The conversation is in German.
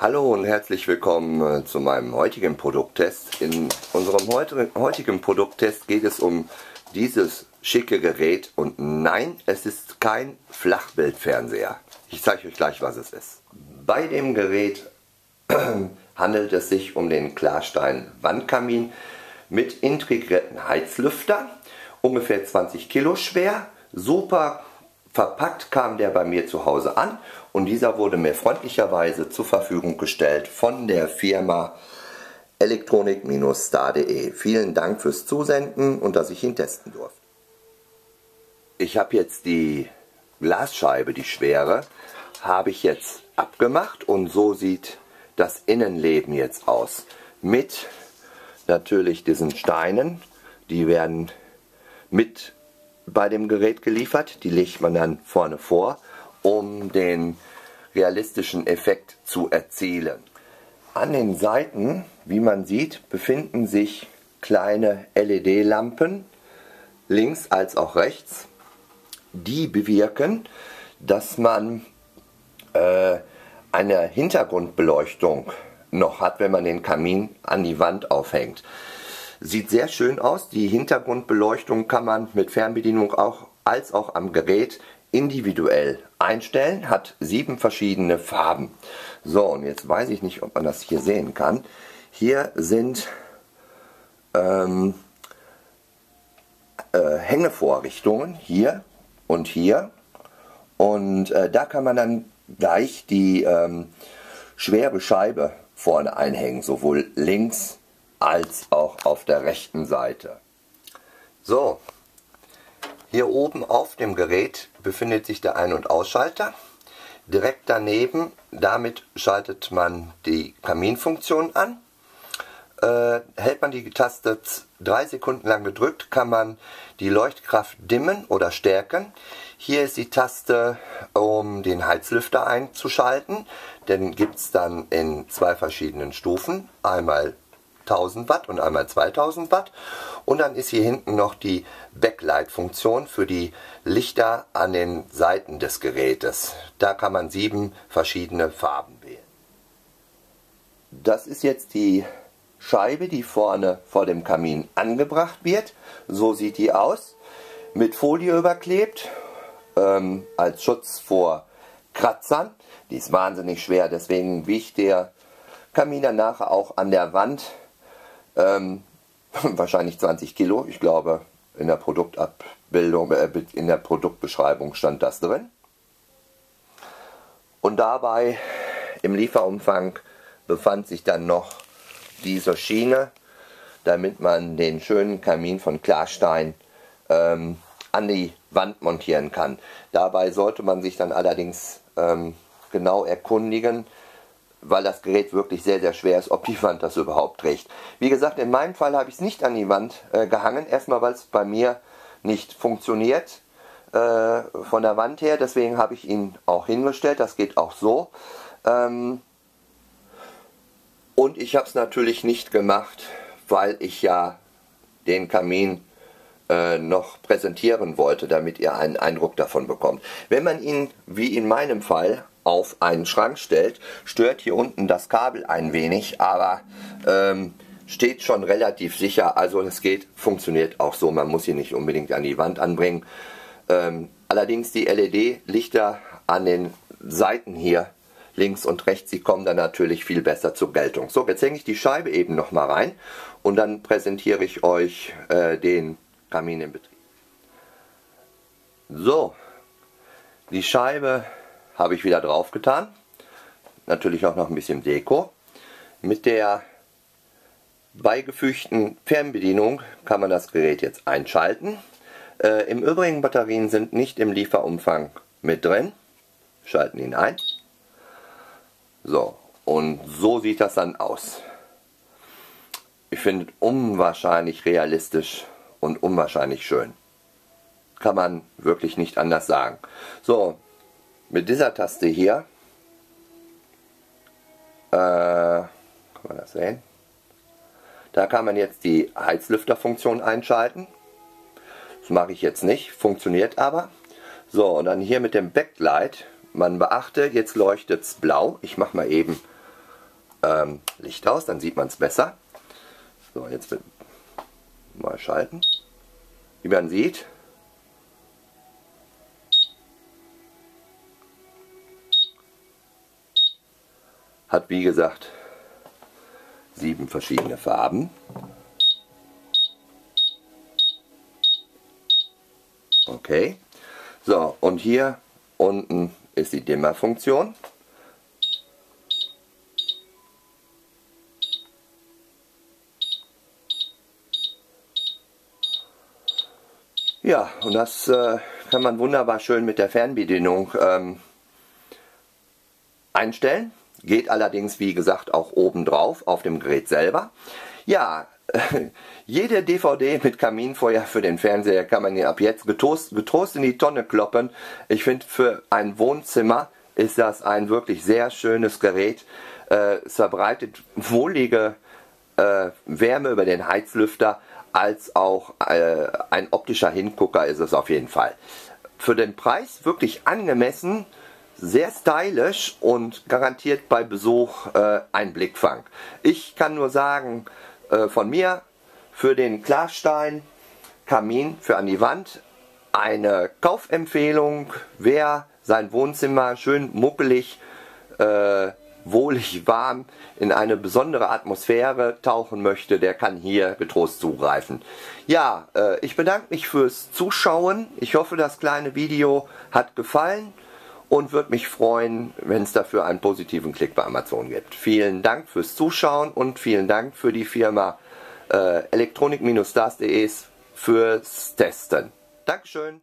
Hallo und herzlich willkommen zu meinem heutigen Produkttest. In unserem heutigen Produkttest geht es um dieses schicke Gerät und nein, es ist kein Flachbildfernseher. Ich zeige euch gleich, was es ist. Bei dem Gerät handelt es sich um den Klarstein Wandkamin mit integrierten Heizlüfter, ungefähr 20 Kilo schwer, super verpackt kam der bei mir zu Hause an und dieser wurde mir freundlicherweise zur Verfügung gestellt von der Firma elektronik-star.de. Vielen Dank fürs Zusenden und dass ich ihn testen durfte. Ich habe jetzt die Glasscheibe, die schwere, habe ich jetzt abgemacht und so sieht das Innenleben jetzt aus. Mit natürlich diesen Steinen, die werden mit bei dem Gerät geliefert, die legt man dann vorne vor, um den realistischen Effekt zu erzielen. An den Seiten, wie man sieht, befinden sich kleine LED-Lampen, links als auch rechts, die bewirken, dass man eine Hintergrundbeleuchtung noch hat, wenn man den Kamin an die Wand aufhängt. Sieht sehr schön aus. Die Hintergrundbeleuchtung kann man mit Fernbedienung als auch am Gerät individuell einstellen. Hat 7 verschiedene Farben. So, und jetzt weiß ich nicht, ob man das hier sehen kann. Hier sind Hängevorrichtungen, hier und hier. Und da kann man dann gleich die schwere Scheibe vorne einhängen, sowohl links als auch auf der rechten Seite. So, hier oben auf dem Gerät befindet sich der Ein- und Ausschalter. Direkt daneben, damit schaltet man die Kaminfunktion an. Hält man die Taste 3 Sekunden lang gedrückt, kann man die Leuchtkraft dimmen oder stärken. Hier ist die Taste, um den Heizlüfter einzuschalten. Den gibt es dann in 2 verschiedenen Stufen. Einmal 1000 Watt und einmal 2000 Watt. Und dann ist hier hinten noch die Backlight-Funktion für die Lichter an den Seiten des Gerätes. Da kann man 7 verschiedene Farben wählen. Das ist jetzt die Scheibe, die vorne vor dem Kamin angebracht wird. So sieht die aus. Mit Folie überklebt, als Schutz vor Kratzern. Die ist wahnsinnig schwer, deswegen wiegt der Kamin dann nachher auch an der Wand wahrscheinlich 20 Kilo. Ich glaube, in der Produktabbildung, in der Produktbeschreibung stand das drin. Und dabei im Lieferumfang befand sich dann noch diese Schiene, damit man den schönen Kamin von Klarstein an die Wand montieren kann. Dabei sollte man sich dann allerdings genau erkundigen, weil das Gerät wirklich sehr, sehr schwer ist, ob die Wand das überhaupt trägt. Wie gesagt, in meinem Fall habe ich es nicht an die Wand gehangen. Erstmal, weil es bei mir nicht funktioniert von der Wand her. Deswegen habe ich ihn auch hingestellt. Das geht auch so. Und ich habe es natürlich nicht gemacht, weil ich ja den Kamin noch präsentieren wollte, damit ihr einen Eindruck davon bekommt. Wenn man ihn, wie in meinem Fall, auf einen Schrank stellt, stört hier unten das Kabel ein wenig, aber steht schon relativ sicher, also es geht, funktioniert auch so, man muss ihn nicht unbedingt an die Wand anbringen. Allerdings die LED-Lichter an den Seiten hier, links und rechts, die kommen dann natürlich viel besser zur Geltung. So, jetzt hänge ich die Scheibe eben noch mal rein und dann präsentiere ich euch den Kamin in Betrieb. So, die Scheibe habe ich wieder drauf getan. Natürlich auch noch ein bisschen Deko. Mit der beigefügten Fernbedienung kann man das Gerät jetzt einschalten. Im Übrigen, Batterien sind nicht im Lieferumfang mit drin. Schalten ihn ein. So, und so sieht das dann aus. Ich finde es unwahrscheinlich realistisch und unwahrscheinlich schön. Kann man wirklich nicht anders sagen. So, mit dieser Taste hier, kann man das sehen? Da kann man jetzt die Heizlüfterfunktion einschalten. Das mache ich jetzt nicht, funktioniert aber. So, und dann hier mit dem Backlight, man beachte, jetzt leuchtet es blau. Ich mache mal eben Licht aus, dann sieht man es besser. So, jetzt mal schalten. Wie man sieht, hat wie gesagt 7 verschiedene Farben. Okay. So, und hier unten ist die Dimmerfunktion. Ja, und das kann man wunderbar schön mit der Fernbedienung einstellen. Geht allerdings, wie gesagt, auch oben drauf auf dem Gerät selber. Ja, jede DVD mit Kaminfeuer für den Fernseher kann man ja ab jetzt getrost in die Tonne kloppen. Ich finde, für ein Wohnzimmer ist das ein wirklich sehr schönes Gerät. Es verbreitet wohlige Wärme über den Heizlüfter, als auch ein optischer Hingucker ist es auf jeden Fall. Für den Preis wirklich angemessen, sehr stylisch und garantiert bei Besuch ein Blickfang. Ich kann nur sagen, von mir für den Klarstein Kamin für an die Wand eine Kaufempfehlung. Wer sein Wohnzimmer schön muckelig, wohlig warm in eine besondere Atmosphäre tauchen möchte, der kann hier getrost zugreifen. Ja, ich bedanke mich fürs Zuschauen. Ich hoffe, das kleine Video hat gefallen und würde mich freuen, wenn es dafür einen positiven Klick bei Amazon gibt. Vielen Dank fürs Zuschauen und vielen Dank für die Firma Electronic-Stars.de fürs Testen. Dankeschön.